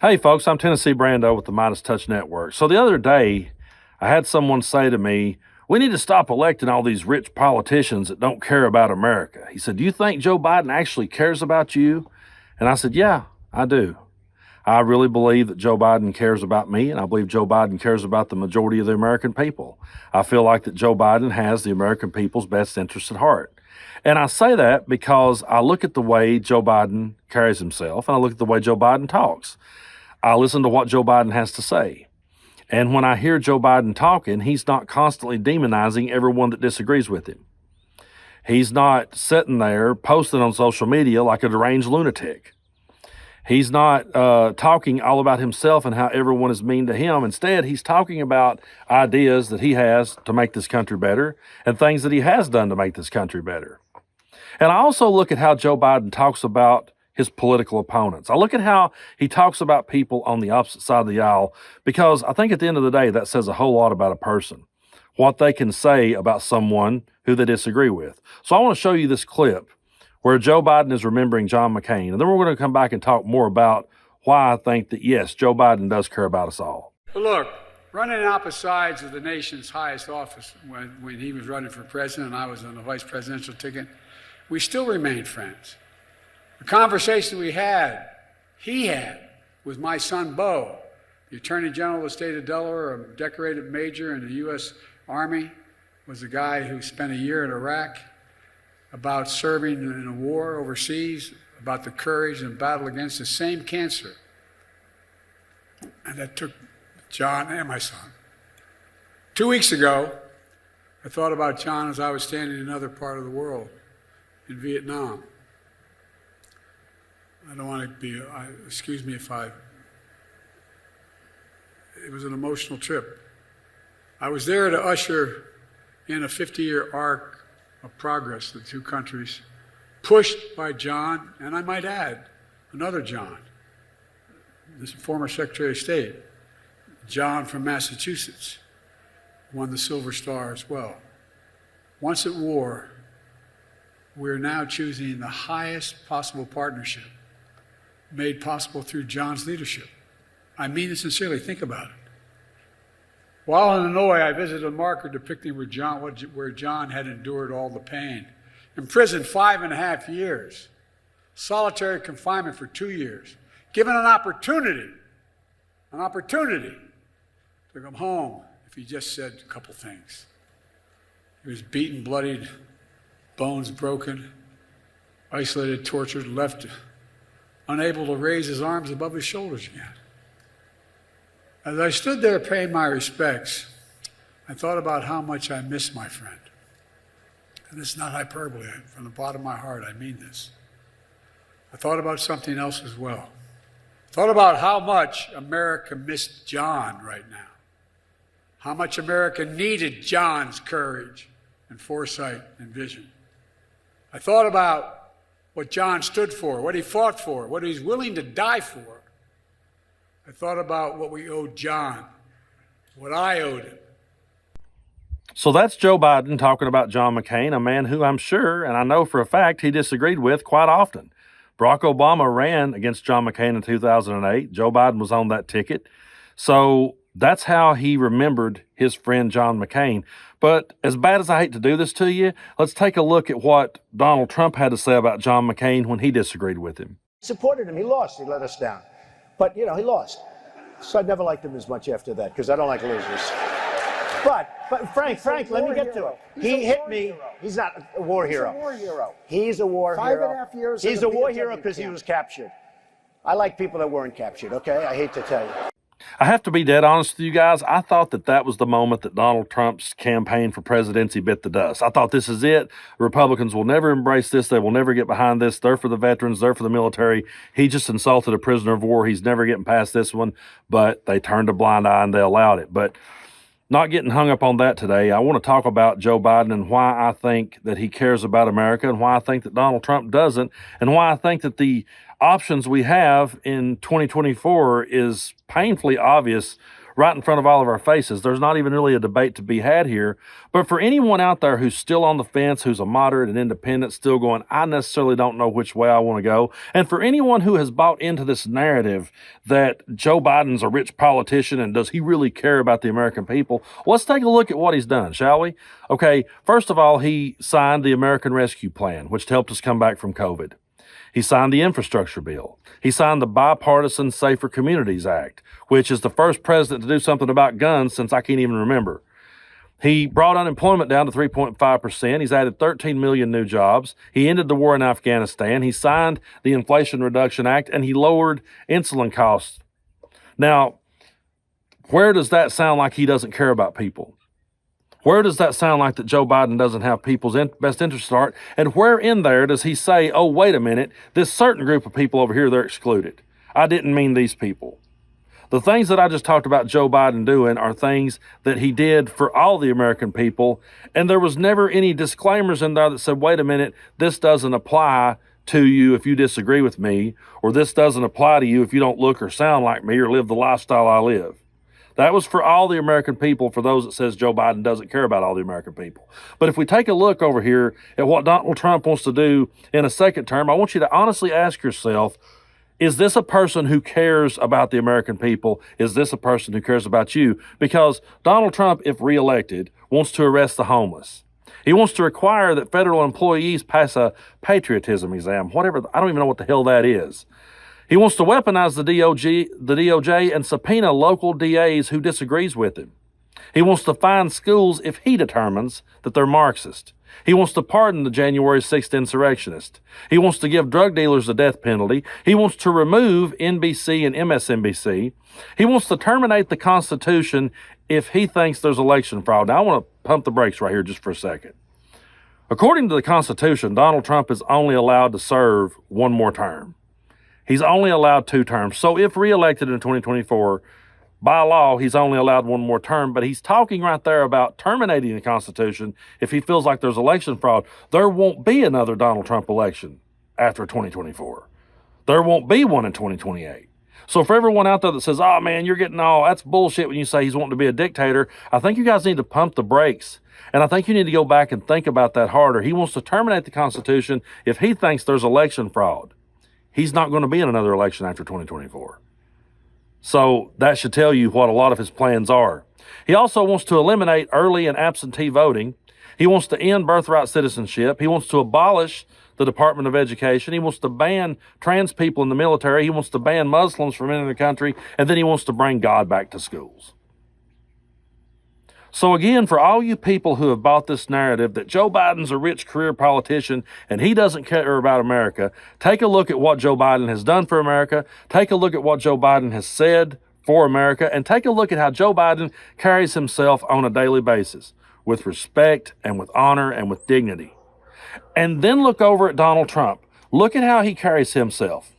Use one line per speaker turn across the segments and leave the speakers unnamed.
Hey folks, I'm Tennessee Brando with the MeidasTouch Network. So the other day, I had someone say to me, we need to stop electing all these rich politicians that don't care about America. He said, do you think Joe Biden actually cares about you? And I said, yeah, I do. I really believe that Joe Biden cares about me, and I believe Joe Biden cares about the majority of the American people. I feel like that Joe Biden has the American people's best interest at heart. And I say that because I look at the way Joe Biden carries himself, and I look at the way Joe Biden talks. I listen to what Joe Biden has to say. And when I hear Joe Biden talking, he's not constantly demonizing everyone that disagrees with him. He's not sitting there posting on social media like a deranged lunatic. He's not talking all about himself and how everyone is mean to him. Instead, he's talking about ideas that he has to make this country better and things that he has done to make this country better. And I also look at how Joe Biden talks about his political opponents. I look at how he talks about people on the opposite side of the aisle, because I think at the end of the day, that says a whole lot about a person, what they can say about someone who they disagree with. So I want to show you this clip where Joe Biden is remembering John McCain. And then we're going to come back and talk more about why I think that, yes, Joe Biden does care about us all.
But look, running on opposite sides of the nation's highest office, when he was running for president and I was on the vice presidential ticket, we still remained friends. The conversation he had with my son, Bo, the Attorney General of the state of Delaware, a decorated major in the U.S. Army, was a guy who spent a year in Iraq, about serving in a war overseas, about the courage and battle against the same cancer. And that took John and my son. 2 weeks ago, I thought about John as I was standing in another part of the world, in Vietnam. I don't want to be, excuse me if it was an emotional trip. I was there to usher in a 50-year arc of progress, the two countries, pushed by John, and I might add, another John, this former Secretary of State, John from Massachusetts, won the Silver Star as well. Once at war, we're now choosing the highest possible partnership made possible through John's leadership. I mean it sincerely. Think about it. While in Hanoi, I visited a marker depicting where John had endured all the pain. Imprisoned 5.5 years, solitary confinement for 2 years, given an opportunity to come home if he just said a couple things. He was beaten, bloodied, bones broken, isolated, tortured, left unable to raise his arms above his shoulders again. As I stood there paying my respects, I thought about how much I miss my friend. And it's not hyperbole. From the bottom of my heart, I mean this. I thought about something else as well. I thought about how much America missed John right now. How much America needed John's courage and foresight and vision. I thought about what John stood for, what he fought for, what he's willing to die for. I thought about what we owed John, what I owed him.
So that's Joe Biden talking about John McCain, a man who I'm sure, and I know for a fact, he disagreed with quite often. Barack Obama ran against John McCain in 2008. Joe Biden was on that ticket. So that's how he remembered his friend John McCain. But as bad as I hate to do this to you, let's take a look at what Donald Trump had to say about John McCain when he disagreed with him.
Supported him. He lost. He let us down. But, he lost. So I never liked him as much after that, because I don't like losers. But Frank, let me get to it. He hit me. He's not a war hero.
He's a war hero.
He's a war hero.
5.5 years.
He's a war hero because he was captured. I like people that weren't captured, okay? I hate to tell you.
I have to be dead honest with you guys. I thought that was the moment that Donald Trump's campaign for presidency bit the dust. I thought this is it. Republicans will never embrace this. They will never get behind this. They're for the veterans. They're for the military. He just insulted a prisoner of war. He's never getting past this one. But they turned a blind eye and they allowed it. But not getting hung up on that today, I want to talk about Joe Biden and why I think that he cares about America and why I think that Donald Trump doesn't, and why I think that the options we have in 2024 is painfully obvious right in front of all of our faces. There's not even really a debate to be had here. But for anyone out there who's still on the fence, who's a moderate and independent, still going, I necessarily don't know which way I want to go. And for anyone who has bought into this narrative that Joe Biden's a rich politician and does he really care about the American people, let's take a look at what he's done, shall we? Okay, first of all, he signed the American Rescue Plan, which helped us come back from COVID. He signed the infrastructure bill. He signed the Bipartisan Safer Communities Act, which is the first president to do something about guns since I can't even remember. He brought unemployment down to 3.5%. He's added 13 million new jobs. He ended the war in Afghanistan. He signed the Inflation Reduction Act, and he lowered insulin costs. Now, where does that sound like he doesn't care about people? Where does that sound like that Joe Biden doesn't have people's best interests at heart? And where in there does he say, oh, wait a minute, this certain group of people over here, they're excluded? I didn't mean these people. The things that I just talked about Joe Biden doing are things that he did for all the American people, and there was never any disclaimers in there that said, wait a minute, this doesn't apply to you if you disagree with me, or this doesn't apply to you if you don't look or sound like me or live the lifestyle I live. That was for all the American people, for those that says Joe Biden doesn't care about all the American people. But if we take a look over here at what Donald Trump wants to do in a second term, I want you to honestly ask yourself, is this a person who cares about the American people? Is this a person who cares about you? Because Donald Trump, if reelected, wants to arrest the homeless. He wants to require that federal employees pass a patriotism exam, whatever, I don't even know what the hell that is. He wants to weaponize the DOJ and subpoena local DAs who disagrees with him. He wants to fine schools if he determines that they're Marxist. He wants to pardon the January 6th insurrectionists. He wants to give drug dealers the death penalty. He wants to remove NBC and MSNBC. He wants to terminate the Constitution if he thinks there's election fraud. Now, I want to pump the brakes right here just for a second. According to the Constitution, Donald Trump is only allowed to serve one more term. He's only allowed 2 terms. So if reelected in 2024, by law, he's only allowed 1 more term. But he's talking right there about terminating the Constitution if he feels like there's election fraud. There won't be another Donald Trump election after 2024. There won't be one in 2028. So for everyone out there that says, oh, man, you're getting that's bullshit when you say he's wanting to be a dictator, I think you guys need to pump the brakes. And I think you need to go back and think about that harder. He wants to terminate the Constitution if he thinks there's election fraud. He's not going to be in another election after 2024. So that should tell you what a lot of his plans are. He also wants to eliminate early and absentee voting. He wants to end birthright citizenship. He wants to abolish the Department of Education. He wants to ban trans people in the military. He wants to ban Muslims from entering the country. And then he wants to bring God back to schools. So again, for all you people who have bought this narrative that Joe Biden's a rich career politician and he doesn't care about America, take a look at what Joe Biden has done for America, take a look at what Joe Biden has said for America, and take a look at how Joe Biden carries himself on a daily basis with respect and with honor and with dignity. And then look over at Donald Trump. Look at how he carries himself.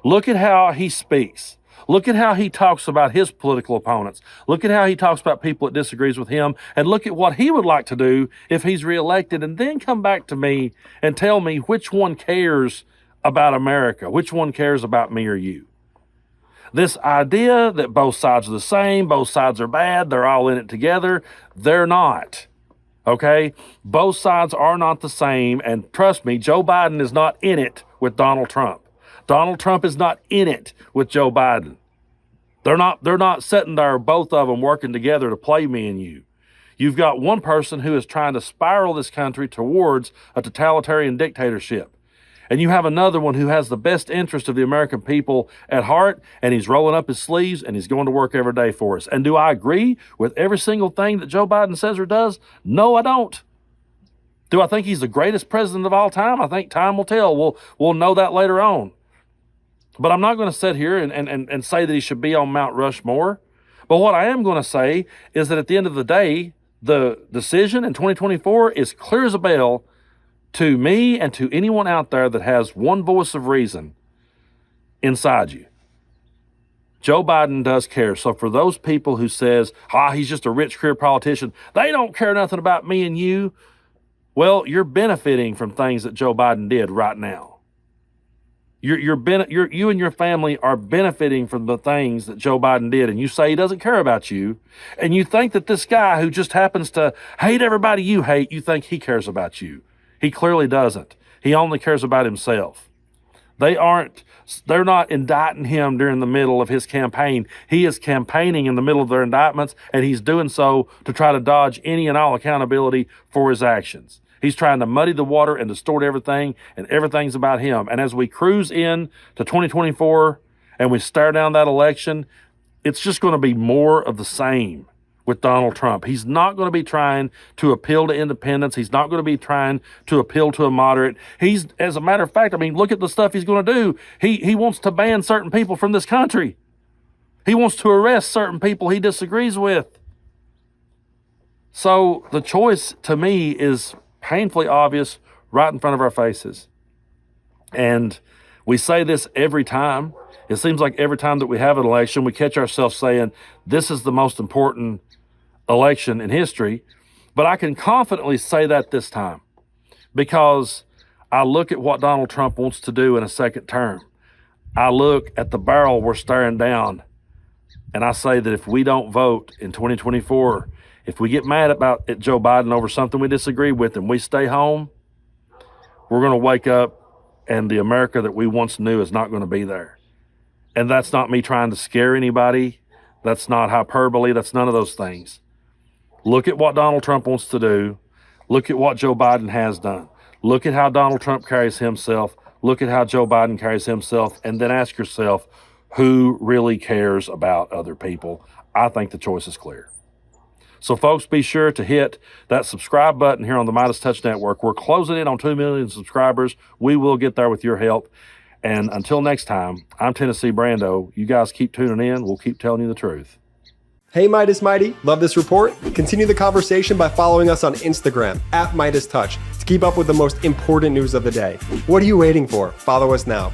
Look at how he speaks. Look at how he talks about his political opponents. Look at how he talks about people that disagrees with him, and look at what he would like to do if he's reelected, and then come back to me and tell me which one cares about America, which one cares about me or you. This idea that both sides are the same, both sides are bad, they're all in it together, they're not. Okay? Both sides are not the same, and trust me, Joe Biden is not in it with Donald Trump. Donald Trump is not in it with Joe Biden. They're not sitting there, both of them working together to play me and you. You've got one person who is trying to spiral this country towards a totalitarian dictatorship. And you have another one who has the best interest of the American people at heart, and he's rolling up his sleeves and he's going to work every day for us. And do I agree with every single thing that Joe Biden says or does? No, I don't. Do I think he's the greatest president of all time? I think time will tell. We'll know that later on. But I'm not going to sit here and say that he should be on Mount Rushmore. But what I am going to say is that at the end of the day, the decision in 2024 is clear as a bell to me and to anyone out there that has one voice of reason inside you. Joe Biden does care. So for those people who says, he's just a rich career politician, they don't care nothing about me and you, well, you're benefiting from things that Joe Biden did right now. You and your family are benefiting from the things that Joe Biden did, and you say he doesn't care about you, and you think that this guy who just happens to hate everybody you hate, you think he cares about you. He clearly doesn't. He only cares about himself. They're not indicting him during the middle of his campaign. He is campaigning in the middle of their indictments, and he's doing so to try to dodge any and all accountability for his actions. He's trying to muddy the water and distort everything, and everything's about him. And as we cruise in to 2024 and we stare down that election, it's just going to be more of the same with Donald Trump. He's not going to be trying to appeal to independents. He's not going to be trying to appeal to a moderate. As a matter of fact, I mean, look at the stuff he's going to do. He wants to ban certain people from this country. He wants to arrest certain people he disagrees with. So the choice to me is painfully obvious right in front of our faces. And we say this every time. It seems like every time that we have an election, we catch ourselves saying, this is the most important election in history. But I can confidently say that this time because I look at what Donald Trump wants to do in a second term. I look at the barrel we're staring down, and I say that if we don't vote in 2024, if we get mad at Joe Biden over something we disagree with and we stay home, we're going to wake up and the America that we once knew is not going to be there. And that's not me trying to scare anybody. That's not hyperbole. That's none of those things. Look at what Donald Trump wants to do. Look at what Joe Biden has done. Look at how Donald Trump carries himself. Look at how Joe Biden carries himself. And then ask yourself, who really cares about other people? I think the choice is clear. So, folks, be sure to hit that subscribe button here on the MeidasTouch Network. We're closing in on 2 million subscribers. We will get there with your help. And until next time, I'm Tennessee Brando. You guys keep tuning in. We'll keep telling you the truth.
Hey Meidas Mighty, love this report? Continue the conversation by following us on Instagram @MeidasTouch to keep up with the most important news of the day. What are you waiting for? Follow us now.